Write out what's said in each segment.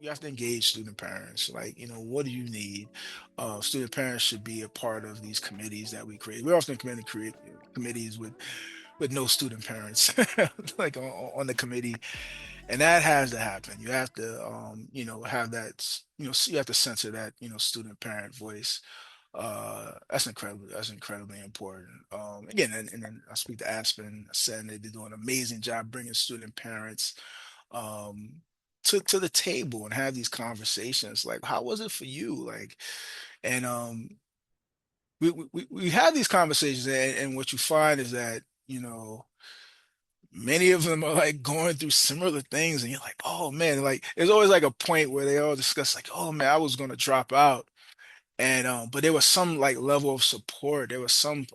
you have to engage student parents. Like, what do you need? Student parents should be a part of these committees that we create. We often create committees with no student parents, like on the committee, and that has to happen. You have to, have that. You have to censor that, student parent voice. That's incredibly important. Again, and then I speak to Aspen, saying they do an amazing job bringing student parents um to the table and have these conversations. Like, how was it for you? Like, and we have these conversations, and what you find is that, many of them are like going through similar things, and you're like, oh man, like there's always like a point where they all discuss like, oh man, I was gonna drop out. And but there was some like level of support. There was some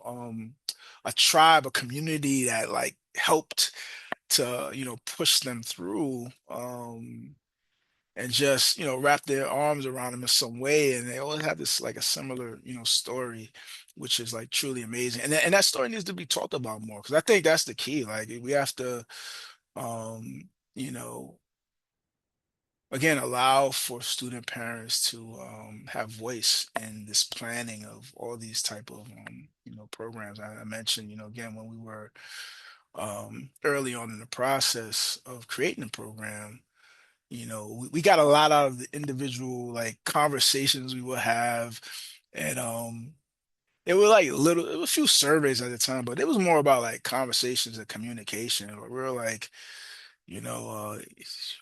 a tribe, a community that like helped to, push them through, and just, wrap their arms around them in some way. And they always have this like a similar, story, which is like truly amazing. And that story needs to be talked about more, because I think that's the key. Like, we have to, um, you know, again, allow for student parents to have voice in this planning of all these type of programs. I mentioned, again, when we were early on in the process of creating the program, we got a lot out of the individual like conversations we would have. And it was like little, it was a few surveys at the time, but it was more about like conversations and communication. Where we were like, you know, uh,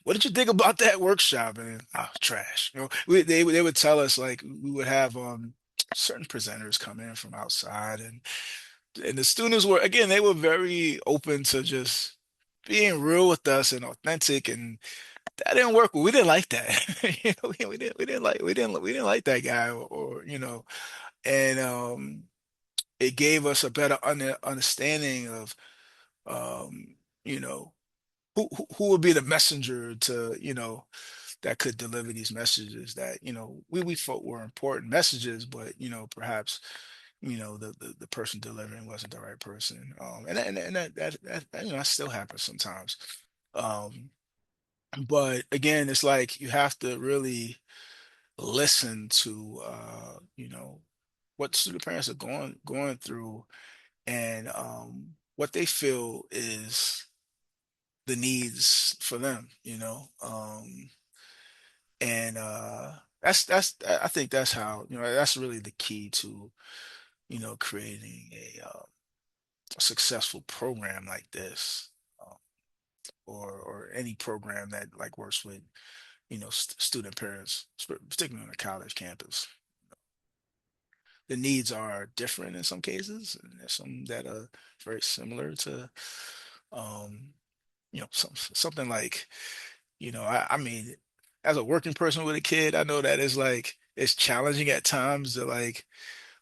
what did you think about that workshop? And trash. They would tell us, like, we would have certain presenters come in from outside, and the students were, again, they were very open to just being real with us and authentic, and that didn't work. We didn't like that. We didn't like that guy, or and it gave us a better understanding of um, you know who would be the messenger to, that could deliver these messages that, we thought were important messages, but, perhaps, the person delivering wasn't the right person. And that, that still happens sometimes. Um, but again, it's like you have to really listen to, what student parents are going through, and what they feel is the needs for them, and I think that's how, that's really the key to, creating a successful program like this, um, or any program that like works with, student parents, particularly on a college campus. The needs are different in some cases, and there's some that are very similar to, um, something like, I mean, as a working person with a kid, I know that it's challenging at times to like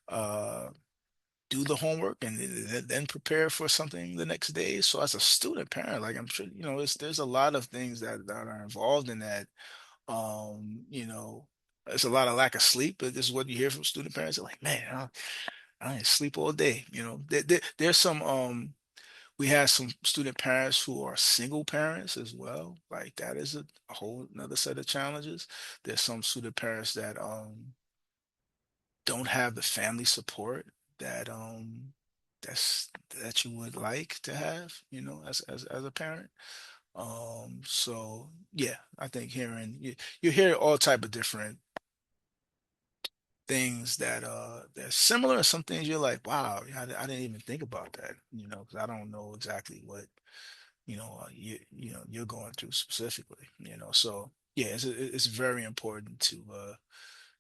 uh do the homework and then prepare for something the next day. So as a student parent, like, I'm sure, there's a lot of things that are involved in that. It's a lot of lack of sleep, but this is what you hear from student parents. They're like, man, I didn't sleep all day. There's some we have some student parents who are single parents as well. Like, that is a whole another set of challenges. There's some student parents that don't have the family support that that's that you would like to have, as a parent. So yeah, I think you hear all type of different things that they're similar, and some things you're like, wow, I didn't even think about that, because I don't know exactly what, you're going through specifically, so yeah, it's very important to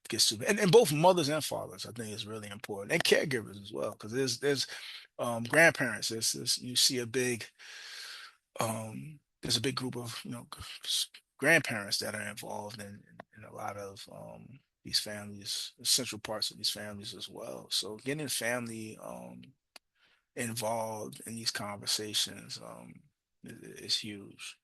get students, and both mothers and fathers, I think, is really important, and caregivers as well, because there's grandparents. You see there's a big group of, grandparents that are involved in a lot of these families, central parts of these families as well. So getting family involved in these conversations is huge.